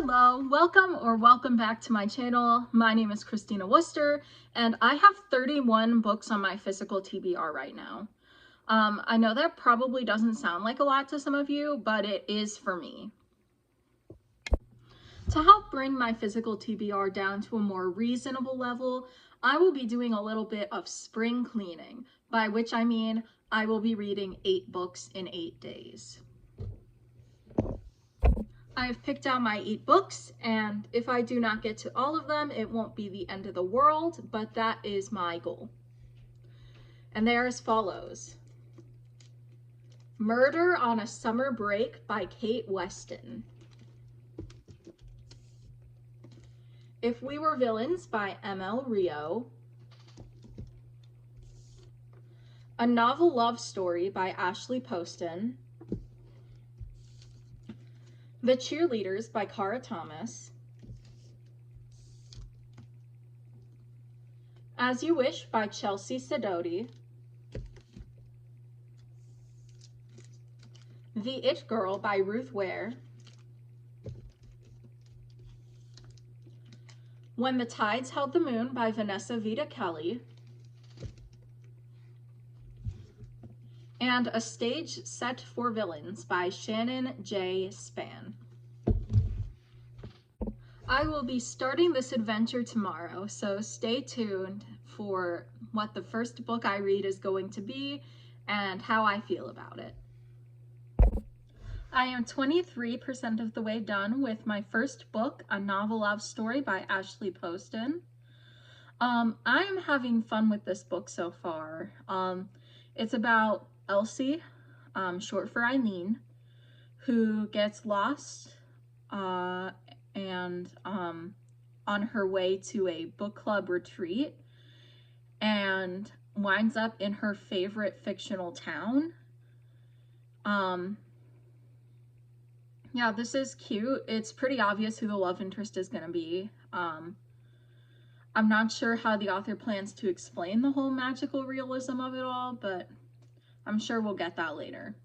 Hello, welcome back to my channel. My name is Christina Worcester, and I have 31 books on my physical TBR right now. I know that probably doesn't sound like a lot to some of you, but it is for me. To help bring my physical TBR down to a more reasonable level, I will be doing a little bit of spring cleaning, by which I mean I will be reading 8 books in 8 days. I've picked out my 8 books, and if I do not get to all of them, it won't be the end of the world, but that is my goal. And they are as follows. Murder on a Summer Break by Kate Weston. If We Were Villains by M.L. Rio. A Novel Love Story by Ashley Poston. The Cheerleaders by Cara Thomas. As You Wish by Chelsea Sidoti. The It Girl by Ruth Ware. When the Tides Held the Moon by Vanessa Vita Kelly. And A Stage Set for Villains by Shannon J. Spann. I will be starting this adventure tomorrow, so stay tuned for what the first book I read is going to be and how I feel about it. I am 23% of the way done with my first book, A Novel Love Story by Ashley Poston. I'm having fun with this book so far. It's about Elsie, short for Eileen, who gets lost and on her way to a book club retreat and winds up in her favorite fictional town. Yeah, this is cute. It's pretty obvious who the love interest is going to be. I'm not sure how the author plans to explain the whole magical realism of it all, but I'm sure we'll get that later.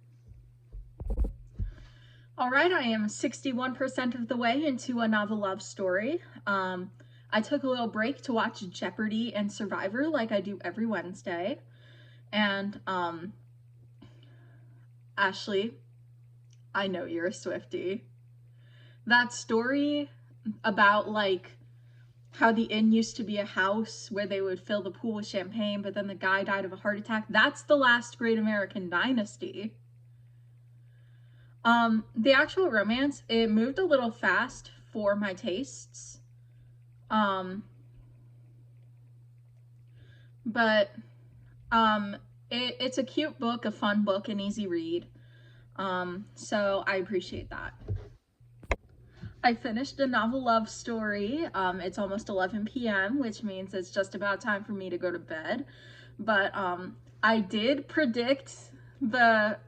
All right, I am 61% of the way into A Novel Love Story. I took a little break to watch Jeopardy and Survivor like I do every Wednesday. And Ashley, I know you're a Swiftie. That story about like how the inn used to be a house where they would fill the pool with champagne, but then the guy died of a heart attack. That's the last great American dynasty. The actual romance, it moved a little fast for my tastes. But it's a cute book, a fun book, an easy read. So I appreciate that. I finished A Novel Love Story. It's almost 11 p.m., which means it's just about time for me to go to bed. But I did predict the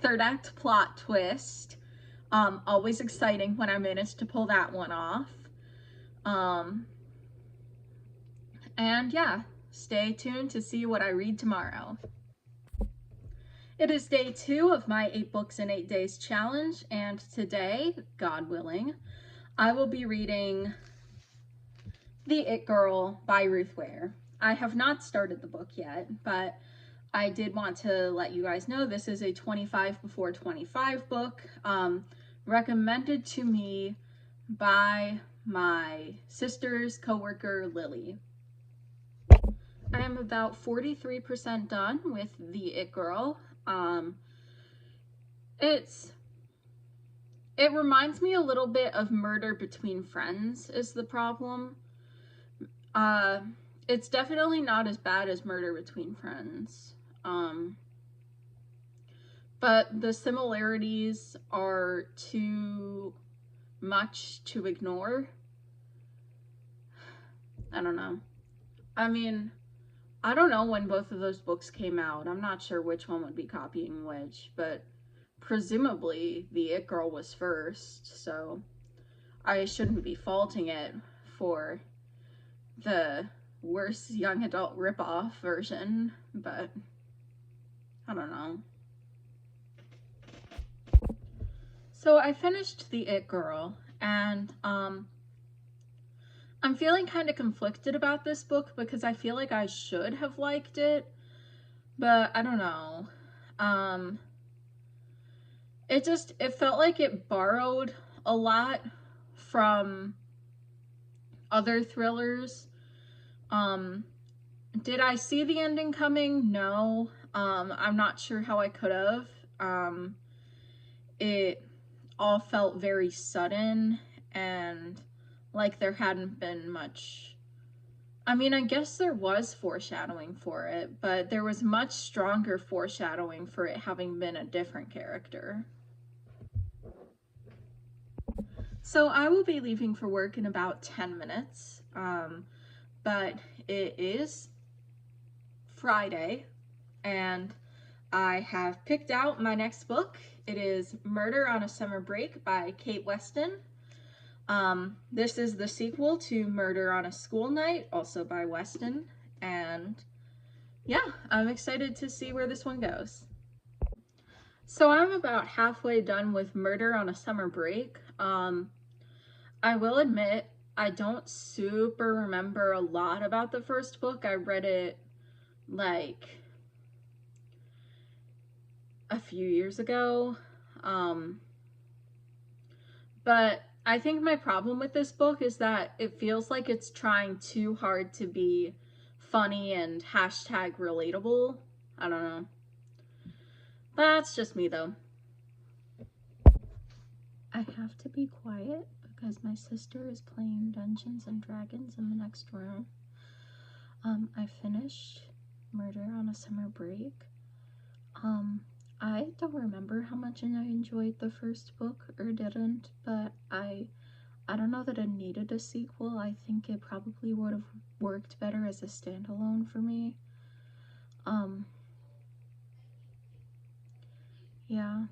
third act plot twist. Always exciting when I managed to pull that one off. And yeah, stay tuned to see what I read tomorrow. It is day 2 of my 8 books in 8 days challenge, and today, God willing, I will be reading The It Girl by Ruth Ware. I have not started the book yet, but I did want to let you guys know this is a 25 before 25 book, recommended to me by my sister's coworker, Lily. I am about 43% done with The It Girl. It reminds me a little bit of Murder Between Friends is the problem. It's definitely not as bad as Murder Between Friends. But the similarities are too much to ignore. I don't know. I mean, I don't know when both of those books came out. I'm not sure which one would be copying which, but presumably The It Girl was first, so I shouldn't be faulting it for the worse young adult ripoff version, but I don't know. So I finished The It Girl, And I'm feeling kind of conflicted about this book because I feel like I should have liked it, but I don't know. It felt like it borrowed a lot from other thrillers. Did I see the ending coming? No. I'm not sure how I could have. It all felt very sudden and like there hadn't been much. I mean, I guess there was foreshadowing for it, but there was much stronger foreshadowing for it having been a different character. So I will be leaving for work in about 10 minutes, but it is Friday, and I have picked out my next book. It is Murder on a Summer Break by Kate Weston. This is the sequel to Murder on a School Night, also by Weston, and yeah, I'm excited to see where this one goes. So I'm about halfway done with Murder on a Summer Break. I will admit, I don't super remember a lot about the first book. I read it like a few years ago. But I think my problem with this book is that it feels like it's trying too hard to be funny and hashtag relatable. I don't know. That's just me though. I have to be quiet because my sister is playing Dungeons and Dragons in the next room. I finished Murder on a Summer Break. I don't remember how much I enjoyed the first book or didn't, but I don't know that it needed a sequel. I think it probably would have worked better as a standalone for me. Yeah,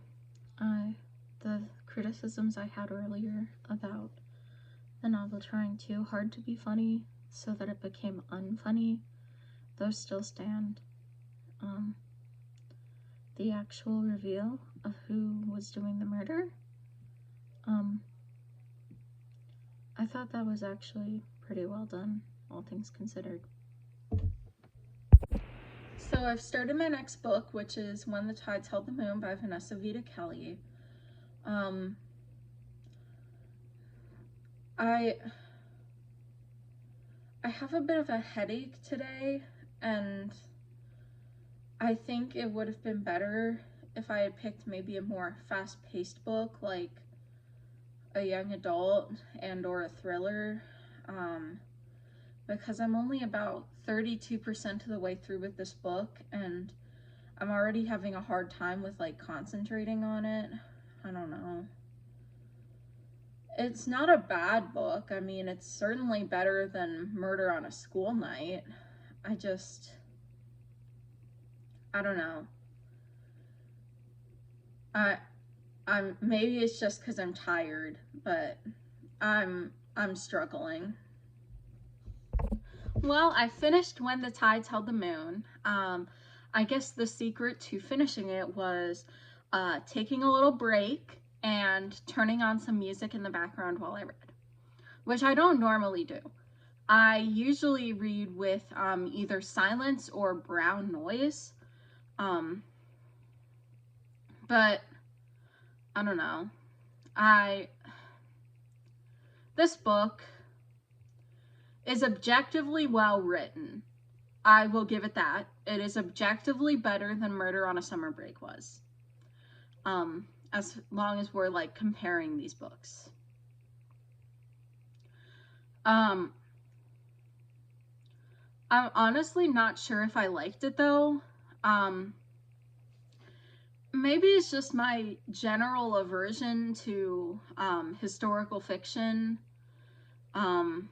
the criticisms I had earlier about the novel trying too hard to be funny so that it became unfunny, those still stand. The actual reveal of who was doing the murder, I thought that was actually pretty well done, all things considered. So I've started my next book, which is When the Tides Held the Moon by Vanessa Vita Kelly. I have a bit of a headache today, and I think it would have been better if I had picked maybe a more fast-paced book, like a young adult and or a thriller, because I'm only about 32% of the way through with this book, and I'm already having a hard time with like concentrating on it. I don't know. It's not a bad book. I mean, it's certainly better than Murder on a School Night. I don't know. I'm maybe it's just because I'm tired, but I'm struggling. Well, I finished When the Tides Held the Moon. I guess the secret to finishing it was taking a little break and turning on some music in the background while I read, which I don't normally do. I usually read with either silence or brown noise, but I don't know. This book is objectively well written. I will give it that. It is objectively better than Murder on a Summer Break was. As long as we're like comparing these books. I'm honestly not sure if I liked it though. Maybe it's just my general aversion to historical fiction. I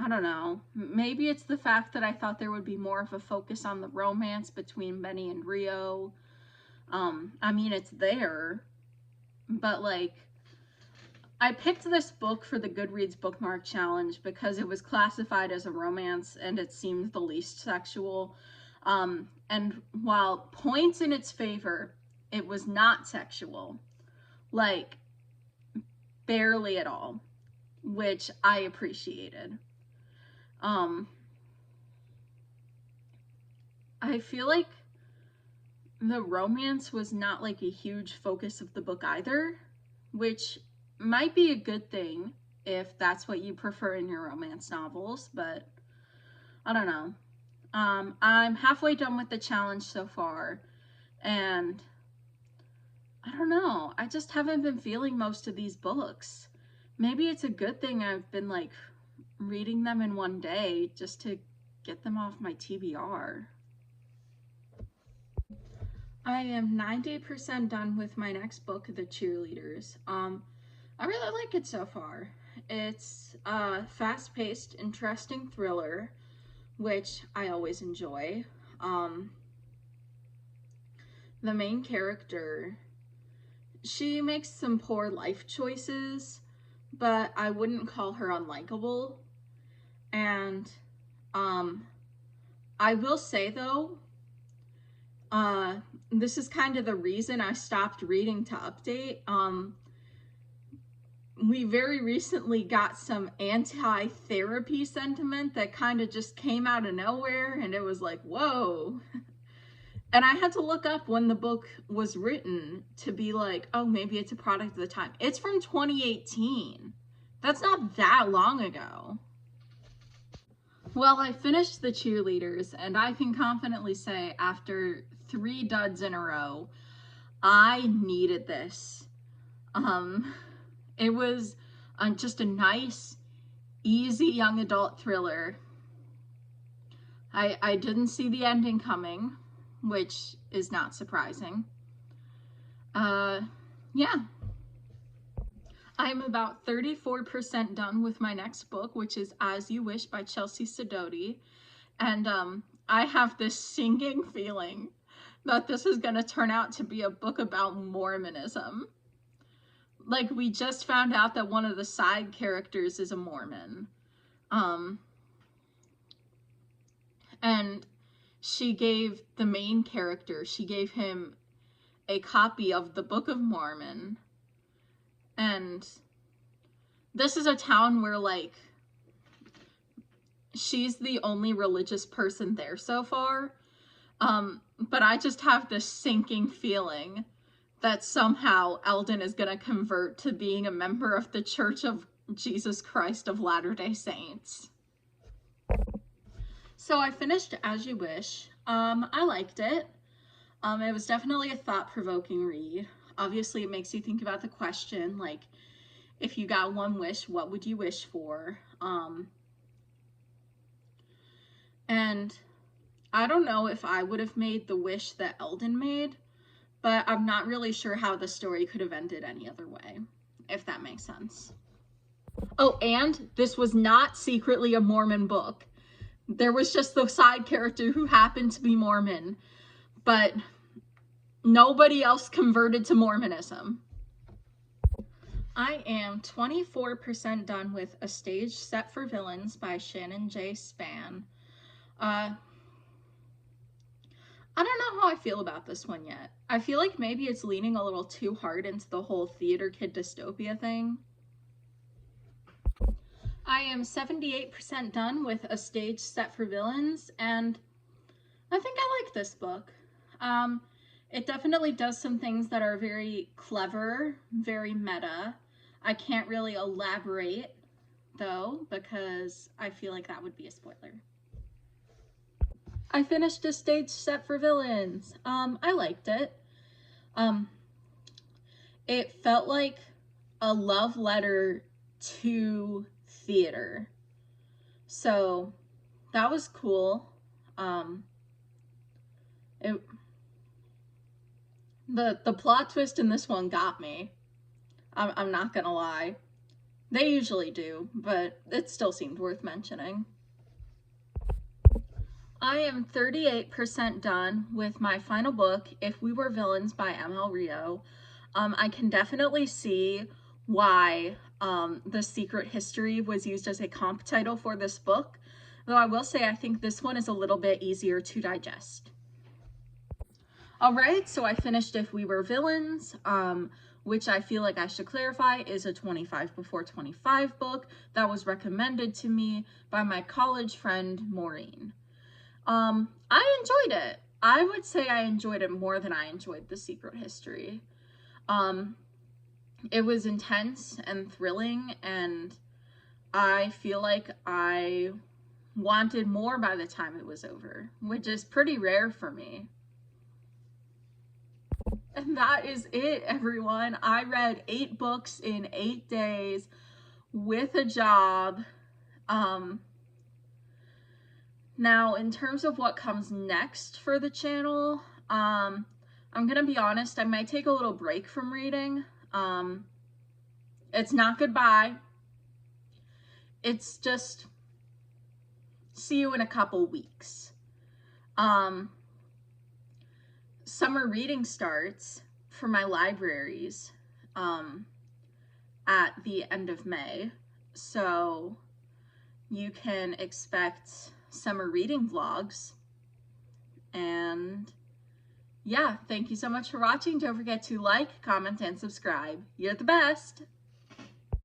don't know. Maybe it's the fact that I thought there would be more of a focus on the romance between Benny and Rio. I mean, it's there, but like, I picked this book for the Goodreads Bookmark Challenge because it was classified as a romance and it seemed the least sexual. And while points in its favor, it was not sexual. Like, barely at all, which I appreciated. I feel like the romance was not like a huge focus of the book either, which might be a good thing if that's what you prefer in your romance novels, but I don't know. I'm halfway done with the challenge so far, and I don't know. I just haven't been feeling most of these books. Maybe it's a good thing I've been like reading them in one day just to get them off my TBR. I am 90% done with my next book, The Cheerleaders. I really like it so far. It's a fast-paced, interesting thriller, which I always enjoy. The main character, she makes some poor life choices, but I wouldn't call her unlikable. And I will say though, this is kind of the reason I stopped reading to update. We very recently got some anti-therapy sentiment that kind of just came out of nowhere, and it was like, whoa. And I had to look up when the book was written to be like, oh, maybe it's a product of the time. It's from 2018. That's not that long ago. Well, I finished The Cheerleaders, and I can confidently say after 3 duds in a row, I needed this. It was just a nice, easy young adult thriller. I didn't see the ending coming, which is not surprising. Yeah. I'm about 34% done with my next book, which is As You Wish by Chelsea Sidoti. And I have this sinking feeling that this is going to turn out to be a book about Mormonism. Like, we just found out that one of the side characters is a Mormon. And she gave the main character, she gave him a copy of the Book of Mormon. And this is a town where, like, she's the only religious person there so far. But I just have this sinking feeling that somehow Eldon is going to convert to being a member of the Church of Jesus Christ of Latter-day Saints. So I finished As You Wish. I liked it. It was definitely a thought-provoking read. Obviously, it makes you think about the question, like, if you got one wish, what would you wish for? And I don't know if I would have made the wish that Eldon made, but I'm not really sure how the story could have ended any other way, if that makes sense. Oh, and this was not secretly a Mormon book. There was just the side character who happened to be Mormon, but nobody else converted to Mormonism. I am 24% done with A Stage Set for Villains by Shannon J. Spann. I don't know how I feel about this one yet. I feel like maybe it's leaning a little too hard into the whole theater kid dystopia thing. I am 78% done with A Stage Set for Villains, and I think I like this book. It definitely does some things that are very clever, very meta. I can't really elaborate, though, because I feel like that would be a spoiler. I finished A Stage Set for Villains. I liked it. It felt like a love letter to theater. So that was cool. The plot twist in this one got me. I'm not gonna lie. They usually do, but it still seemed worth mentioning. I am 38% done with my final book, If We Were Villains by ML Rio. I can definitely see why The Secret History was used as a comp title for this book, though I will say I think this one is a little bit easier to digest. All right, so I finished If We Were Villains. which I feel like I should clarify is a 25 before 25 book that was recommended to me by my college friend Maureen. I enjoyed it. I would say I enjoyed it more than I enjoyed The Secret History. It was intense and thrilling, and I feel like I wanted more by the time it was over, which is pretty rare for me. And that is it, everyone. I read 8 books in 8 days with a job. Now, in terms of what comes next for the channel, I'm gonna be honest, I might take a little break from reading. It's not goodbye. It's just see you in a couple weeks. Summer reading starts for my libraries at the end of May, so you can expect summer reading vlogs. And yeah, thank you so much for watching. Don't forget to like, comment, and subscribe. You're the best.